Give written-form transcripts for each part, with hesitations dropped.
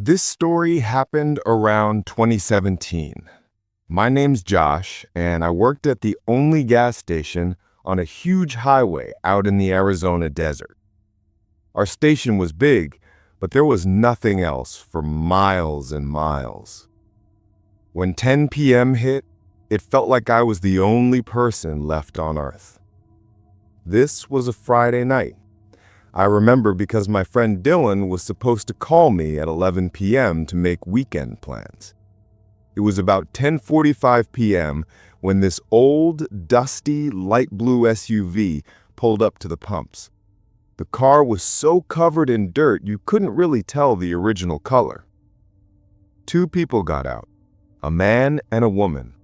This story happened around 2017. My name's Josh, and I worked at the only gas station on a huge highway out in the Arizona desert. Our station was big, but there was nothing else for miles and miles. When 10 p.m. hit, it felt like I was the only person left on Earth. This was a Friday night. I remember because my friend Dylan was supposed to call me at 11 p.m. to make weekend plans. It was about 10:45 p.m. when this old, dusty, light blue SUV pulled up to the pumps. The car was so covered in dirt you couldn't really tell the original color. Two people got out, a man and a woman.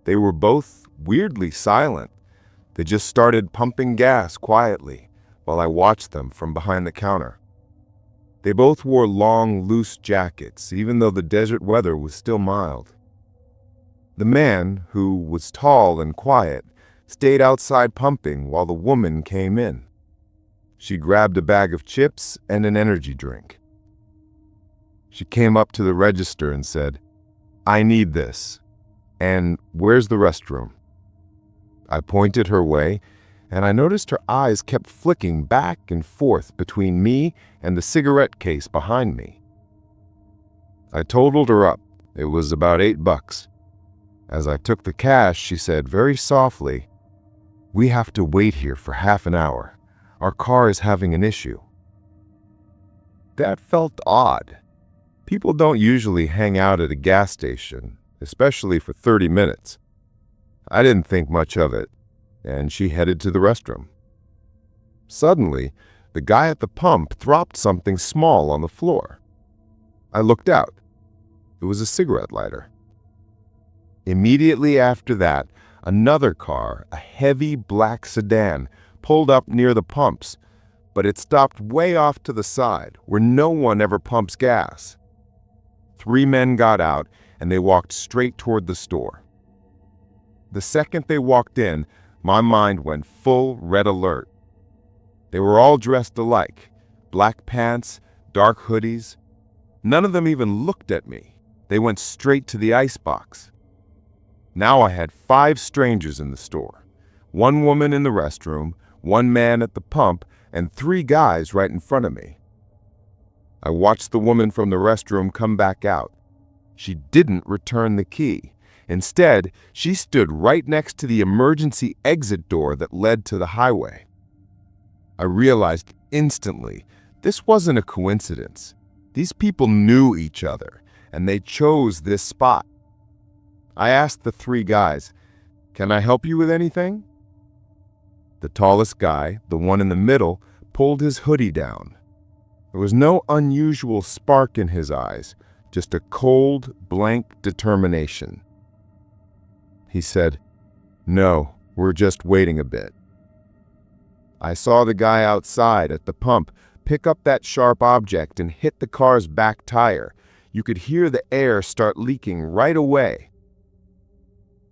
They were both weirdly silent. They just started pumping gas quietly while I watched them from behind the counter. They both wore long, loose jackets, even though the desert weather was still mild. The man, who was tall and quiet, stayed outside pumping while the woman came in. She grabbed a bag of chips and an energy drink. She came up to the register and said, "I need this. And where's the restroom?" I pointed her way, and I noticed her eyes kept flicking back and forth between me and the cigarette case behind me. I totaled her up. It was about $8. As I took the cash, she said very softly, "We have to wait here for half an hour. Our car is having an issue." That felt odd. People don't usually hang out at a gas station, especially for 30 minutes. I didn't think much of it, and she headed to the restroom. Suddenly, the guy at the pump dropped something small on the floor. I looked out. It was a cigarette lighter. Immediately after that, another car, a heavy black sedan, pulled up near the pumps, but it stopped way off to the side, where no one ever pumps gas. Three men got out, and they walked straight toward the store. The second they walked in, my mind went full red alert. They were all dressed alike, black pants, dark hoodies. None of them even looked at me. They went straight to the icebox. Now I had 5 strangers in the store, 1 woman in the restroom, 1 man at the pump, and 3 guys right in front of me. I watched the woman from the restroom come back out. She didn't return the key. Instead, she stood right next to the emergency exit door that led to the highway. I realized instantly this wasn't a coincidence. These people knew each other, and they chose this spot. I asked the 3 guys, "Can I help you with anything?" The tallest guy, the one in the middle, pulled his hoodie down. There was no unusual spark in his eyes, just a cold, blank determination. He said, "No, we're just waiting a bit." I saw the guy outside at the pump pick up that sharp object and hit the car's back tire. You could hear the air start leaking right away.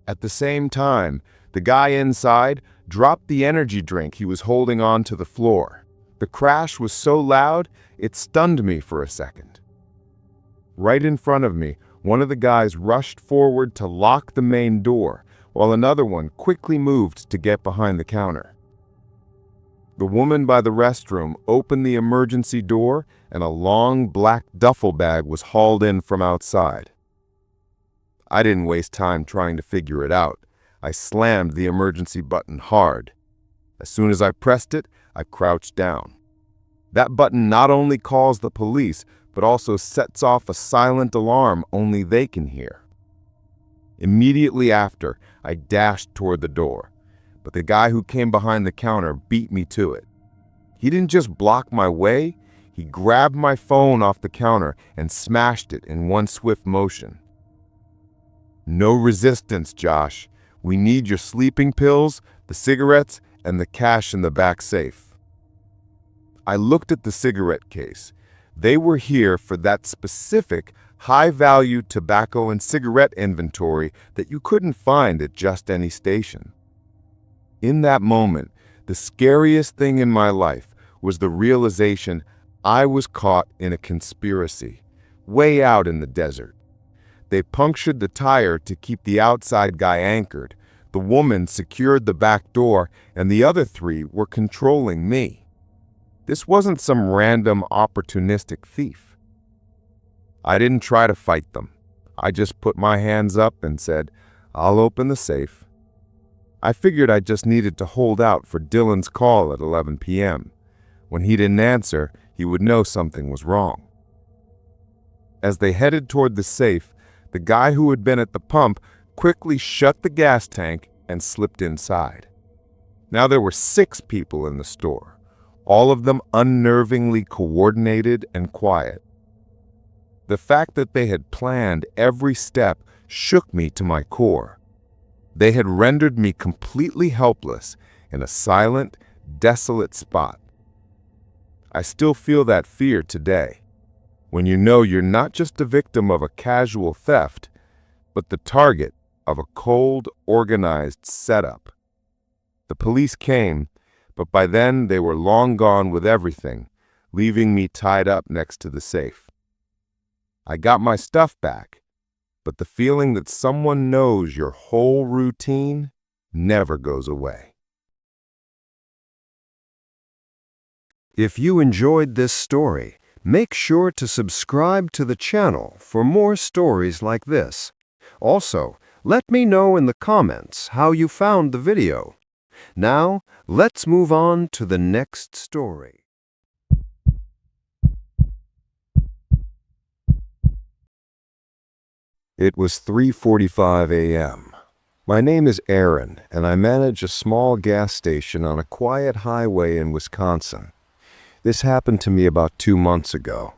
At the same time, the guy inside dropped the energy drink he was holding on to the floor. The crash was so loud, it stunned me for a second. Right in front of me, one of the guys rushed forward to lock the main door, while another one quickly moved to get behind the counter. The woman by the restroom opened the emergency door, and a long black duffel bag was hauled in from outside. I didn't waste time trying to figure it out. I slammed the emergency button hard. As soon as I pressed it, I crouched down. That button not only calls the police, but also sets off a silent alarm only they can hear. Immediately after, I dashed toward the door, but the guy who came behind the counter beat me to it. He didn't just block my way, he grabbed my phone off the counter and smashed it in one swift motion. "No resistance, Josh. We need your sleeping pills, the cigarettes, and the cash in the back safe." I looked at the cigarette case. They were here for that specific high-value tobacco and cigarette inventory that you couldn't find at just any station. In that moment, the scariest thing in my life was the realization I was caught in a conspiracy, way out in the desert. They punctured the tire to keep the outside guy anchored. The woman secured the back door, and the other three were controlling me. This wasn't some random opportunistic thief. I didn't try to fight them. I just put my hands up and said, "I'll open the safe." I figured I just needed to hold out for Dylan's call at 11 p.m. When he didn't answer, he would know something was wrong. As they headed toward the safe, the guy who had been at the pump quickly shut the gas tank and slipped inside. Now there were 6 people in the store, all of them unnervingly coordinated and quiet. The fact that they had planned every step shook me to my core. They had rendered me completely helpless in a silent, desolate spot. I still feel that fear today, when you know you're not just a victim of a casual theft, but the target of a cold, organized setup. The police came, but by then they were long gone with everything, leaving me tied up next to the safe. I got my stuff back, but the feeling that someone knows your whole routine never goes away. If you enjoyed this story, make sure to subscribe to the channel for more stories like this. Also, let me know in the comments how you found the video. Now, let's move on to the next story. It was 3:45 a.m. My name is Aaron, and I manage a small gas station on a quiet highway in Wisconsin. This happened to me about 2 months ago.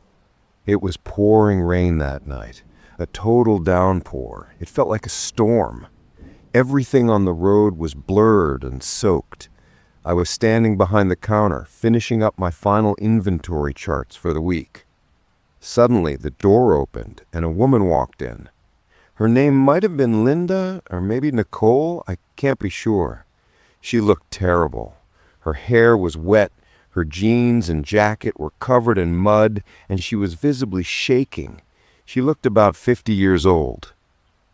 It was pouring rain that night, a total downpour. It felt like a storm. Everything on the road was blurred and soaked. I was standing behind the counter, finishing up my final inventory charts for the week. Suddenly, the door opened, and a woman walked in. Her name might have been Linda, or maybe Nicole, I can't be sure. She looked terrible. Her hair was wet, her jeans and jacket were covered in mud, and she was visibly shaking. She looked about 50 years old.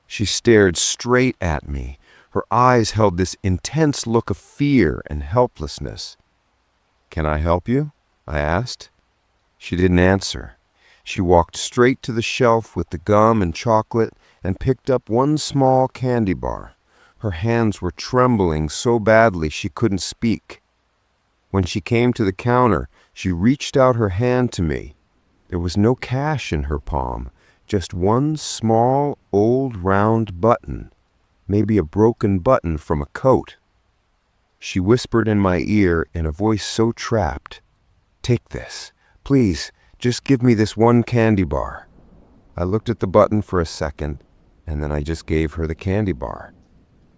She stared straight at me. Her eyes held this intense look of fear and helplessness. "Can I help you?" I asked. She didn't answer. She walked straight to the shelf with the gum and chocolate and picked up one small candy bar. Her hands were trembling so badly she couldn't speak. When she came to the counter, she reached out her hand to me. There was no cash in her palm, just one small, old, round button, maybe a broken button from a coat. She whispered in my ear in a voice so trapped, "Take this. Please, just give me this one candy bar." I looked at the button for a second, and then I just gave her the candy bar.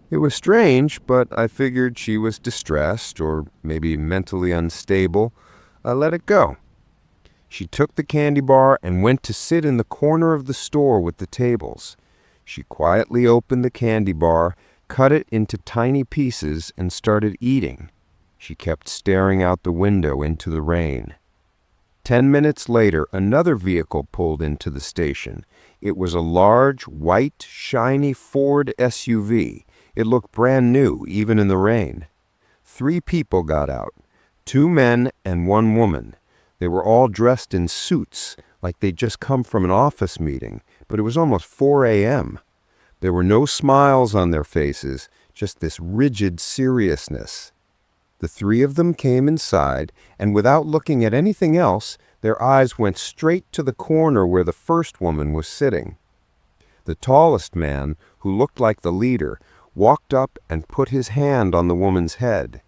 It was strange, but I figured she was distressed or maybe mentally unstable. I let it go. She took the candy bar and went to sit in the corner of the store with the tables. She quietly opened the candy bar, cut it into tiny pieces, and started eating. She kept staring out the window into the rain. 10 minutes later, another vehicle pulled into the station. It was a large, white, shiny Ford SUV. It looked brand new, even in the rain. 3 people got out, 2 men and 1 woman. They were all dressed in suits, like they'd just come from an office meeting, but it was almost 4 a.m. There were no smiles on their faces, just this rigid seriousness. The 3 of them came inside, and without looking at anything else, their eyes went straight to the corner where the first woman was sitting. The tallest man, who looked like the leader, walked up and put his hand on the woman's head.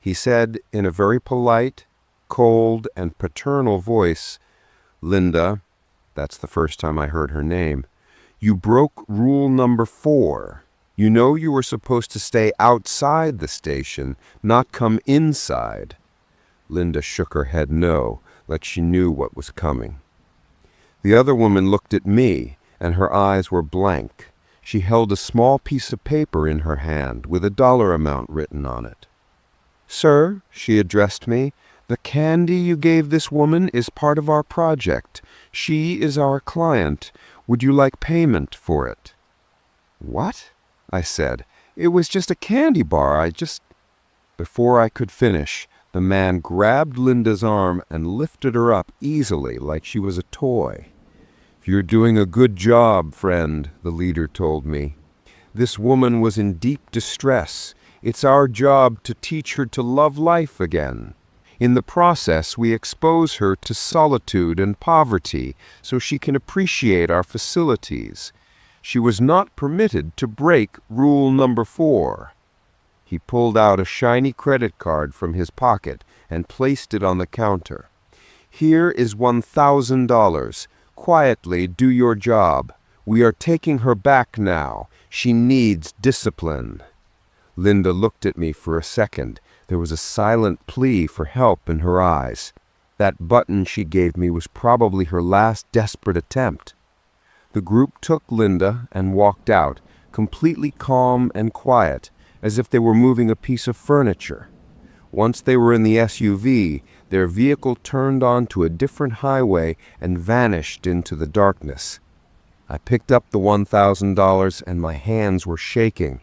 He said in a very polite, cold, and paternal voice, "Linda," that's the first time I heard her name, "you broke rule number 4. You know you were supposed to stay outside the station, not come inside." Linda shook her head no, like she knew what was coming. The other woman looked at me, and her eyes were blank. She held a small piece of paper in her hand with a dollar amount written on it. "Sir," she addressed me, "the candy you gave this woman is part of our project. She is our client. Would you like payment for it?" "What?" I said. "It was just a candy bar. Before I could finish, the man grabbed Linda's arm and lifted her up easily like she was a toy. "You're doing a good job, friend," the leader told me. "This woman was in deep distress. It's our job to teach her to love life again. In the process, we expose her to solitude and poverty so she can appreciate our facilities. She was not permitted to break rule number 4. He pulled out a shiny credit card from his pocket and placed it on the counter. "Here is $1,000. Quietly do your job. We are taking her back now. She needs discipline." Linda looked at me for a second. There was a silent plea for help in her eyes. That button she gave me was probably her last desperate attempt. The group took Linda and walked out, completely calm and quiet, as if they were moving a piece of furniture. Once they were in the SUV, their vehicle turned onto a different highway and vanished into the darkness. I picked up the $1,000 and my hands were shaking.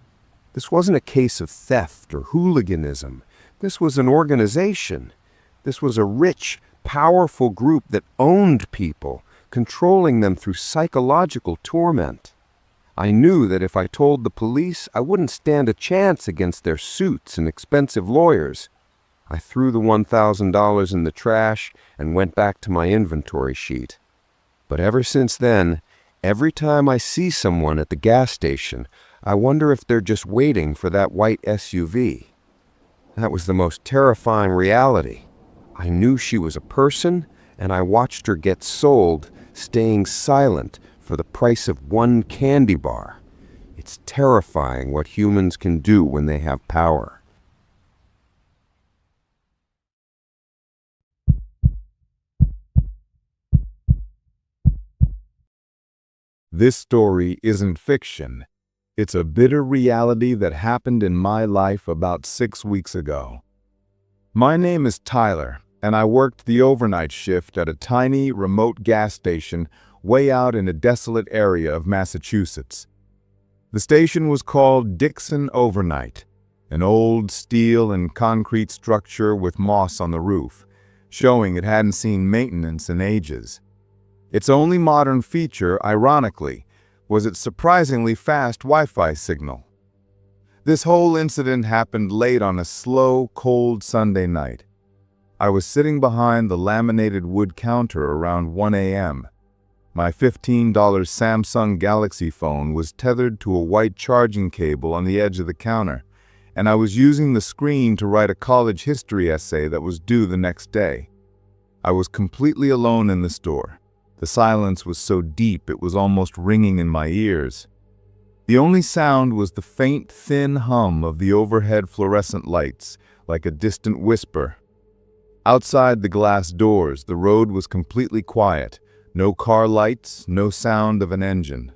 This wasn't a case of theft or hooliganism. This was an organization. This was a rich, powerful group that owned people, controlling them through psychological torment. I knew that if I told the police, I wouldn't stand a chance against their suits and expensive lawyers. I threw the $1,000 in the trash and went back to my inventory sheet. But ever since then, every time I see someone at the gas station, I wonder if they're just waiting for that white SUV. That was the most terrifying reality. I knew she was a person, and I watched her get sold, staying silent for the price of one candy bar. It's terrifying what humans can do when they have power. This story isn't fiction. It's a bitter reality that happened in my life about 6 weeks ago. My name is Tyler, and I worked the overnight shift at a tiny, remote gas station way out in a desolate area of Massachusetts. The station was called Dixon Overnight, an old steel and concrete structure with moss on the roof, showing it hadn't seen maintenance in ages. Its only modern feature, ironically, was its surprisingly fast Wi-Fi signal. This whole incident happened late on a slow, cold Sunday night. I was sitting behind the laminated wood counter around 1 a.m. My $15 Samsung Galaxy phone was tethered to a white charging cable on the edge of the counter, and I was using the screen to write a college history essay that was due the next day. I was completely alone in the store. The silence was so deep it was almost ringing in my ears. The only sound was the faint, thin hum of the overhead fluorescent lights, like a distant whisper. Outside the glass doors, the road was completely quiet. No car lights, no sound of an engine.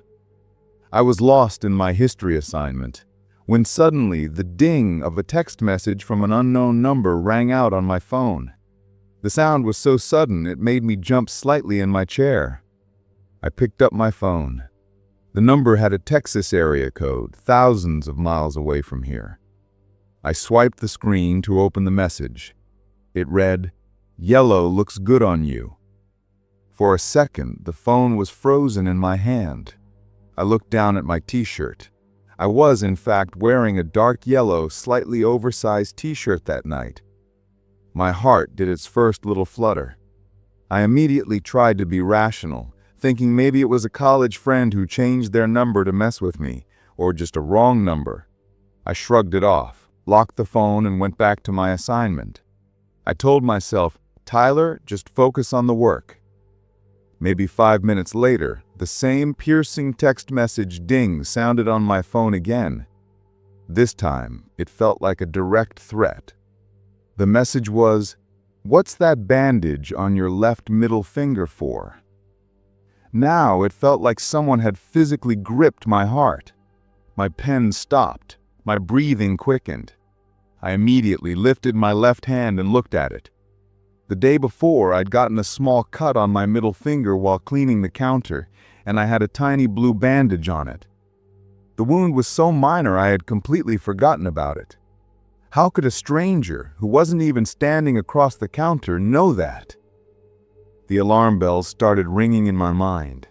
I was lost in my history assignment, when suddenly the ding of a text message from an unknown number rang out on my phone. The sound was so sudden it made me jump slightly in my chair. I picked up my phone. The number had a Texas area code, thousands of miles away from here. I swiped the screen to open the message. It read, "Yellow looks good on you." For a second, the phone was frozen in my hand. I looked down at my t-shirt. I was, in fact, wearing a dark yellow, slightly oversized t-shirt that night. My heart did its first little flutter. I immediately tried to be rational, thinking maybe it was a college friend who changed their number to mess with me, or just a wrong number. I shrugged it off, locked the phone, and went back to my assignment. I told myself, "Tyler, just focus on the work." Maybe 5 minutes later, the same piercing text message ding sounded on my phone again. This time, it felt like a direct threat. The message was, "What's that bandage on your left middle finger for?" Now it felt like someone had physically gripped my heart. My pen stopped. My breathing quickened. I immediately lifted my left hand and looked at it. The day before, I'd gotten a small cut on my middle finger while cleaning the counter, and I had a tiny blue bandage on it. The wound was so minor I had completely forgotten about it. How could a stranger, who wasn't even standing across the counter, know that? The alarm bells started ringing in my mind.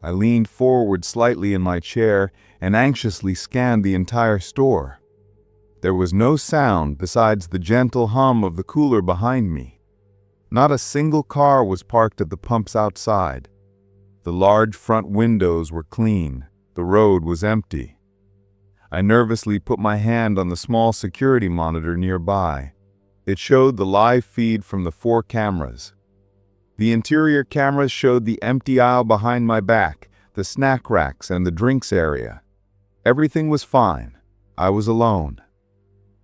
I leaned forward slightly in my chair and anxiously scanned the entire store. There was no sound besides the gentle hum of the cooler behind me. Not a single car was parked at the pumps outside. The large front windows were clean. The road was empty. I nervously put my hand on the small security monitor nearby. It showed the live feed from the 4 cameras. The interior cameras showed the empty aisle behind my back, the snack racks, and the drinks area. Everything was fine. I was alone.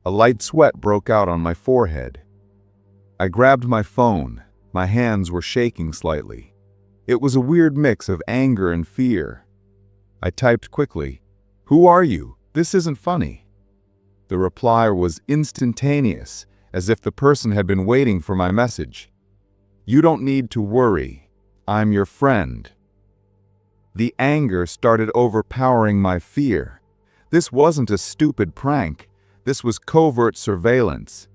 A light sweat broke out on my forehead. I grabbed my phone. My hands were shaking slightly. It was a weird mix of anger and fear. I typed quickly, "Who are you? This isn't funny." The reply was instantaneous, as if the person had been waiting for my message. "You don't need to worry. I'm your friend." The anger started overpowering my fear. This wasn't a stupid prank. This was covert surveillance.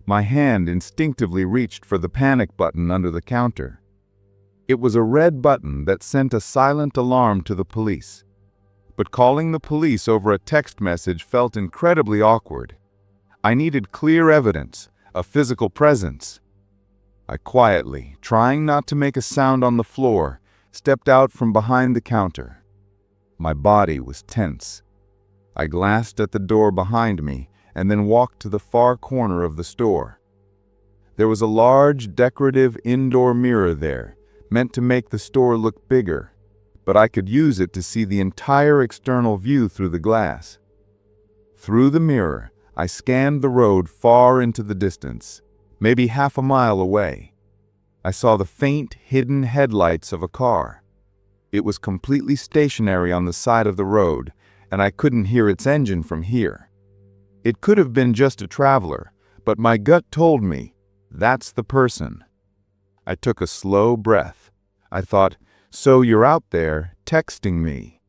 My hand instinctively reached for the panic button under the counter. It was a red button that sent a silent alarm to the police. But calling the police over a text message felt incredibly awkward. I needed clear evidence, a physical presence. I quietly, trying not to make a sound on the floor, stepped out from behind the counter. My body was tense. I glanced at the door behind me and then walked to the far corner of the store. There was a large, decorative indoor mirror there, meant to make the store look bigger, but I could use it to see the entire external view through the glass. Through the mirror, I scanned the road far into the distance, maybe half a mile away. I saw the faint, hidden headlights of a car. It was completely stationary on the side of the road, and I couldn't hear its engine from here. It could have been just a traveler, but my gut told me, that's the person. I took a slow breath. I thought, so you're out there, texting me.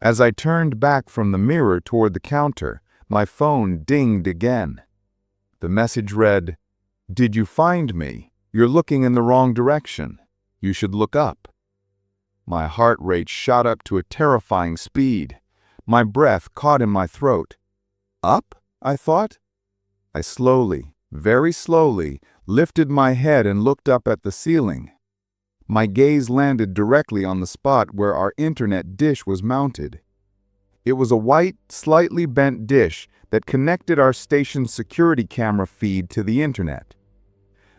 As I turned back from the mirror toward the counter, my phone dinged again. The message read, "Did you find me? You're looking in the wrong direction. You should look up." My heart rate shot up to a terrifying speed. My breath caught in my throat. Up? I thought. I slowly, very slowly, lifted my head and looked up at the ceiling. My gaze landed directly on the spot where our internet dish was mounted. It was a white, slightly bent dish that connected our station's security camera feed to the internet.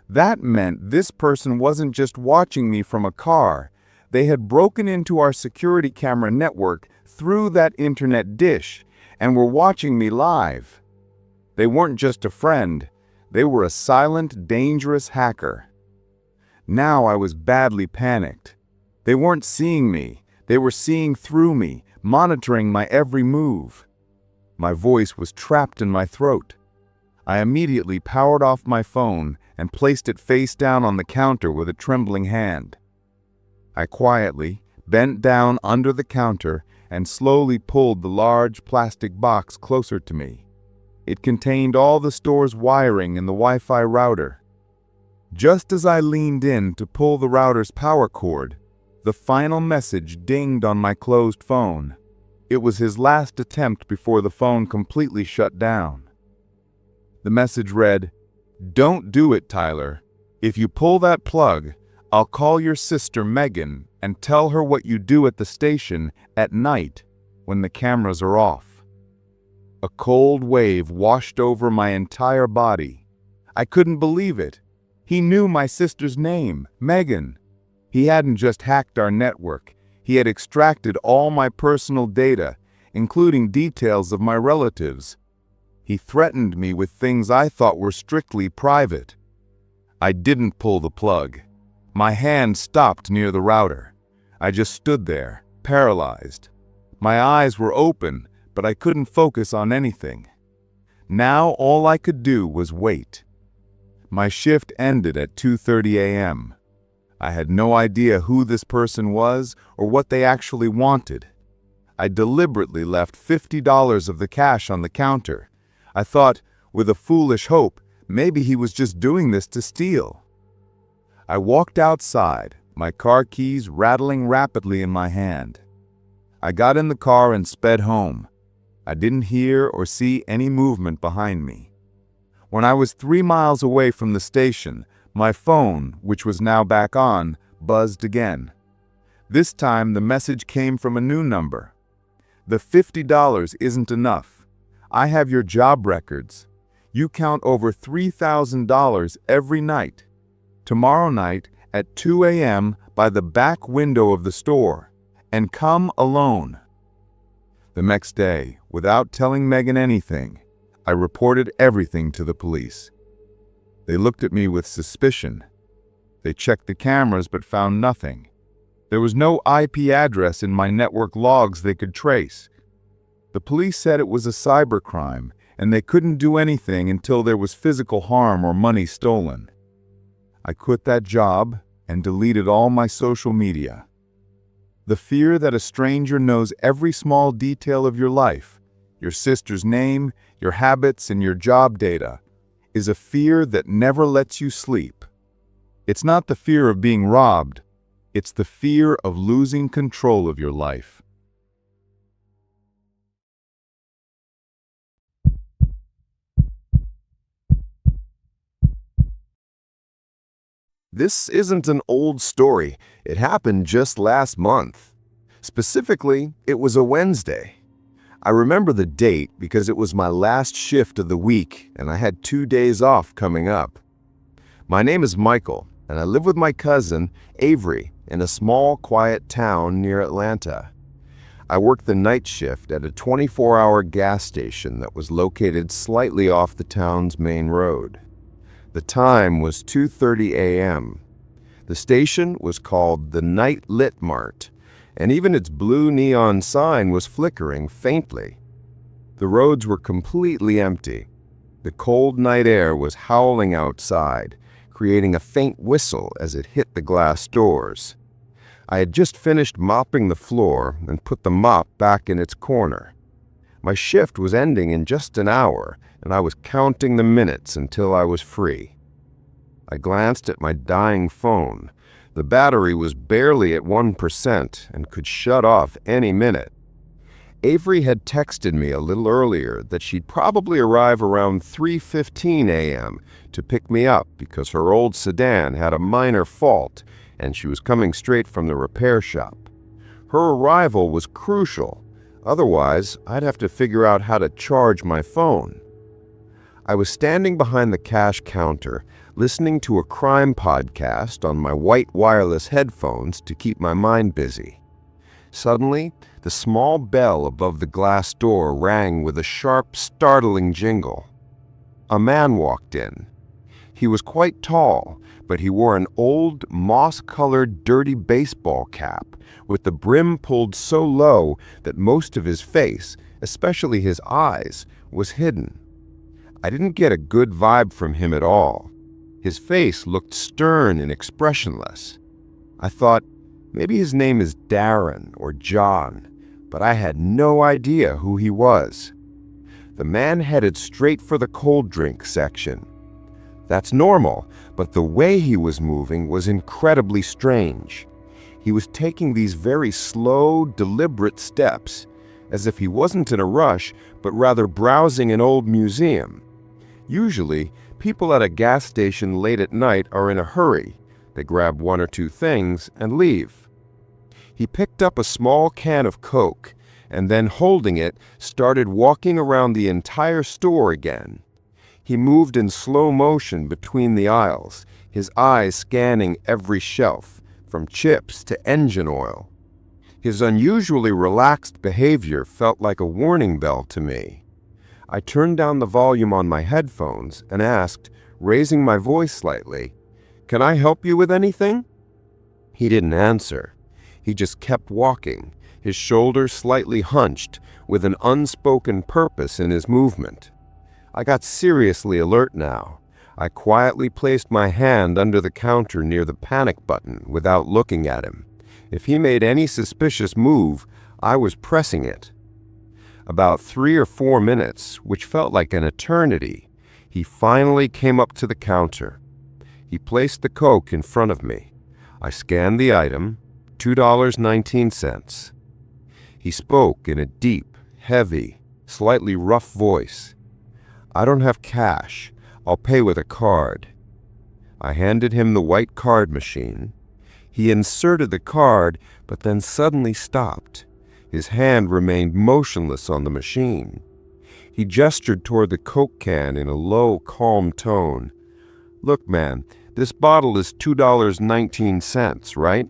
That meant this person wasn't just watching me from a car. They had broken into our security camera network through that internet dish and were watching me live. They weren't just a friend. They were a silent, dangerous hacker. Now I was badly panicked. They weren't seeing me. They were seeing through me, monitoring my every move. My voice was trapped in my throat. I immediately powered off my phone and placed it face down on the counter with a trembling hand. I quietly bent down under the counter and slowly pulled the large plastic box closer to me. It contained all the store's wiring and the Wi-Fi router. Just as I leaned in to pull the router's power cord, the final message dinged on my closed phone. It was his last attempt before the phone completely shut down. The message read, "Don't do it, Tyler. If you pull that plug, I'll call your sister Megan and tell her what you do at the station at night when the cameras are off." A cold wave washed over my entire body. I couldn't believe it. He knew my sister's name, Megan. He hadn't just hacked our network. He had extracted all my personal data, including details of my relatives. He threatened me with things I thought were strictly private. I didn't pull the plug. My hand stopped near the router. I just stood there, paralyzed. My eyes were open, but I couldn't focus on anything. Now all I could do was wait. My shift ended at 2:30 a.m. I had no idea who this person was or what they actually wanted. I deliberately left $50 of the cash on the counter. I thought, with a foolish hope, maybe he was just doing this to steal. I walked outside, my car keys rattling rapidly in my hand. I got in the car and sped home. I didn't hear or see any movement behind me. When I was 3 miles away from the station, my phone, which was now back on, buzzed again. This time the message came from a new number. The $50 isn't enough. I have your job records. You count over $3,000 every night. Tomorrow night at 2 a.m. by the back window of the store, and come alone. The next day, without telling Megan anything, I reported everything to the police. They looked at me with suspicion. They checked the cameras but found nothing. There was no IP address in my network logs they could trace. The police said it was a cybercrime, and they couldn't do anything until there was physical harm or money stolen. I quit that job and deleted all my social media. The fear that a stranger knows every small detail of your life, your sister's name, your habits, and your job data, is a fear that never lets you sleep. It's not the fear of being robbed, it's the fear of losing control of your life. This isn't an old story. It happened just last month. Specifically, it was a Wednesday. I remember the date because it was my last shift of the week and I had 2 days off coming up. My name is Michael and I live with my cousin, Avery, in a small, quiet town near Atlanta. I worked the night shift at a 24-hour gas station that was located slightly off the town's main road. The time was 2:30 a.m. The station was called the Night Lit Mart, and even its blue neon sign was flickering faintly. The roads were completely empty. The cold night air was howling outside, creating a faint whistle as it hit the glass doors. I had just finished mopping the floor and put the mop back in its corner. My shift was ending in just an hour, and I was counting the minutes until I was free. I glanced at my dying phone. The battery was barely at 1% and could shut off any minute. Avery had texted me a little earlier that she'd probably arrive around 3:15 a.m. to pick me up because her old sedan had a minor fault and she was coming straight from the repair shop. Her arrival was crucial. Otherwise, I'd have to figure out how to charge my phone. I was standing behind the cash counter, listening to a crime podcast on my white wireless headphones to keep my mind busy. Suddenly, the small bell above the glass door rang with a sharp, startling jingle. A man walked in. He was quite tall, but he wore an old, moss-colored, dirty baseball cap with the brim pulled so low that most of his face, especially his eyes, was hidden. I didn't get a good vibe from him at all. His face looked stern and expressionless. I thought, maybe his name is Darren or John, but I had no idea who he was. The man headed straight for the cold drink section. That's normal, but the way he was moving was incredibly strange. He was taking these very slow, deliberate steps, as if he wasn't in a rush, but rather browsing an old museum. Usually, people at a gas station late at night are in a hurry. They grab 1 or 2 things and leave. He picked up a small can of Coke and then, holding it, started walking around the entire store again. He moved in slow motion between the aisles, his eyes scanning every shelf, from chips to engine oil. His unusually relaxed behavior felt like a warning bell to me. I turned down the volume on my headphones and asked, raising my voice slightly, "Can I help you with anything?" He didn't answer. He just kept walking, his shoulders slightly hunched, with an unspoken purpose in his movement. I got seriously alert now. I quietly placed my hand under the counter near the panic button without looking at him. If he made any suspicious move, I was pressing it. About 3 or 4 minutes, which felt like an eternity, he finally came up to the counter. He placed the Coke in front of me. I scanned the item, $2.19. He spoke in a deep, heavy, slightly rough voice. "I don't have cash. I'll pay with a card." I handed him the white card machine. He inserted the card, but then suddenly stopped. His hand remained motionless on the machine. He gestured toward the Coke can in a low, calm tone. "Look, man, this bottle is $2.19, right?"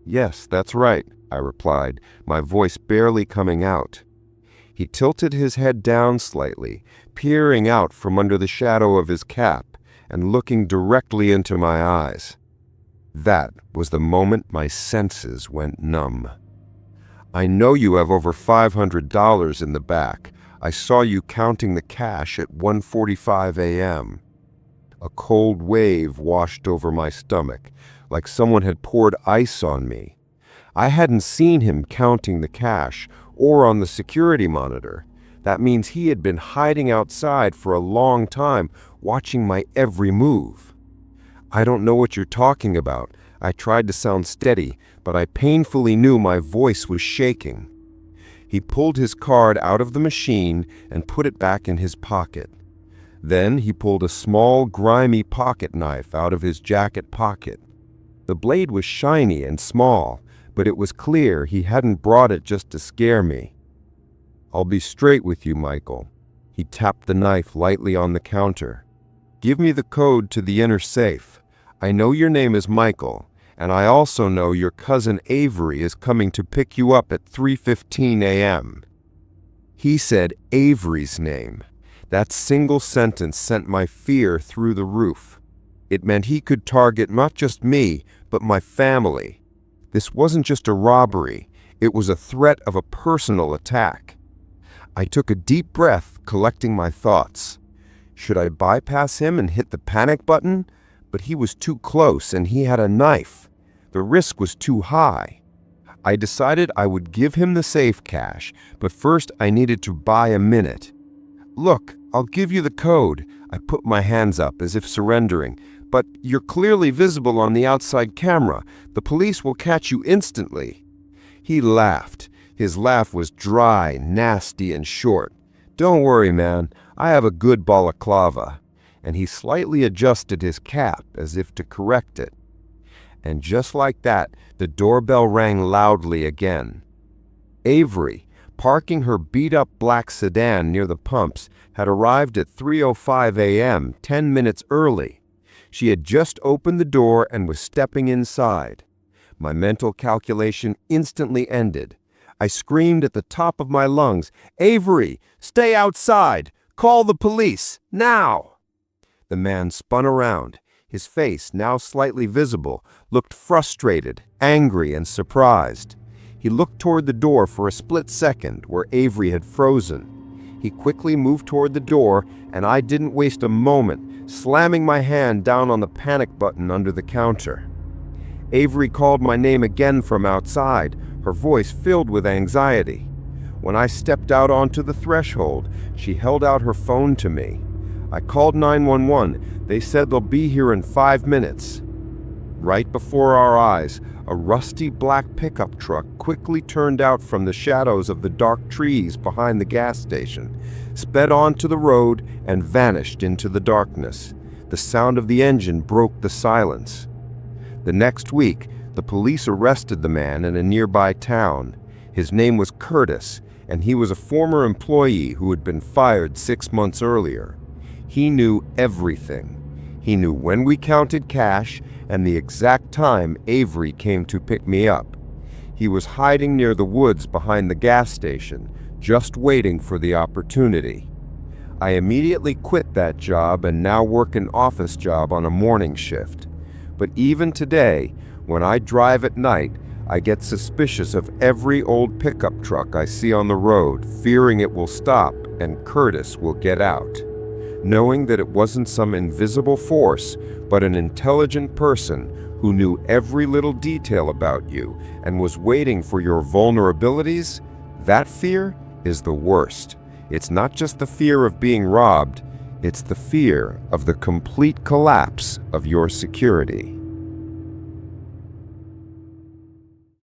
"Yes, that's right," I replied, my voice barely coming out. He tilted his head down slightly, peering out from under the shadow of his cap and looking directly into my eyes. That was the moment my senses went numb. "I know you have over $500 in the back. I saw you counting the cash at 1:45 a.m. A cold wave washed over my stomach, like someone had poured ice on me. I hadn't seen him counting the cash or on the security monitor. That means he had been hiding outside for a long time, watching my every move. "I don't know what you're talking about." I tried to sound steady, but I painfully knew my voice was shaking. He pulled his card out of the machine and put it back in his pocket. Then he pulled a small, grimy pocket knife out of his jacket pocket. The blade was shiny and small, but it was clear he hadn't brought it just to scare me. "I'll be straight with you, Michael." He tapped the knife lightly on the counter. "Give me the code to the inner safe. I know your name is Michael, and I also know your cousin Avery is coming to pick you up at 3:15 a.m. He said Avery's name. That single sentence sent my fear through the roof. It meant he could target not just me, but my family. This wasn't just a robbery. It was a threat of a personal attack. I took a deep breath, collecting my thoughts. Should I bypass him and hit the panic button? But he was too close and he had a knife. The risk was too high. I decided I would give him the safe cash, but first I needed to buy a minute. "Look, I'll give you the code." I put my hands up as if surrendering. "But you're clearly visible on the outside camera. The police will catch you instantly." He laughed. His laugh was dry, nasty, and short. "Don't worry, man. I have a good balaclava." And he slightly adjusted his cap as if to correct it. And just like that, the doorbell rang loudly again. Avery, parking her beat-up black sedan near the pumps, had arrived at 3:05 a.m., 10 minutes early. She had just opened the door and was stepping inside. My mental calculation instantly ended. I screamed at the top of my lungs, "Avery, stay outside! Call the police, now!" The man spun around. His face, now slightly visible, looked frustrated, angry, and surprised. He looked toward the door for a split second, where Avery had frozen. He quickly moved toward the door, and I didn't waste a moment, slamming my hand down on the panic button under the counter. Avery called my name again from outside, her voice filled with anxiety. When I stepped out onto the threshold, she held out her phone to me. I called 911. They said they'll be here in 5 minutes. Right before our eyes, a rusty black pickup truck quickly turned out from the shadows of the dark trees behind the gas station, sped onto the road, and vanished into the darkness. The sound of the engine broke the silence. The next week, the police arrested the man in a nearby town. His name was Curtis, and he was a former employee who had been fired 6 months earlier. He knew everything. He knew when we counted cash and the exact time Avery came to pick me up. He was hiding near the woods behind the gas station, just waiting for the opportunity. I immediately quit that job and now work an office job on a morning shift. But even today, when I drive at night, I get suspicious of every old pickup truck I see on the road, fearing it will stop and Curtis will get out. knowing that it wasn't some invisible force, but an intelligent person who knew every little detail about you and was waiting for your vulnerabilities, that fear is the worst. It's not just the fear of being robbed, it's the fear of the complete collapse of your security.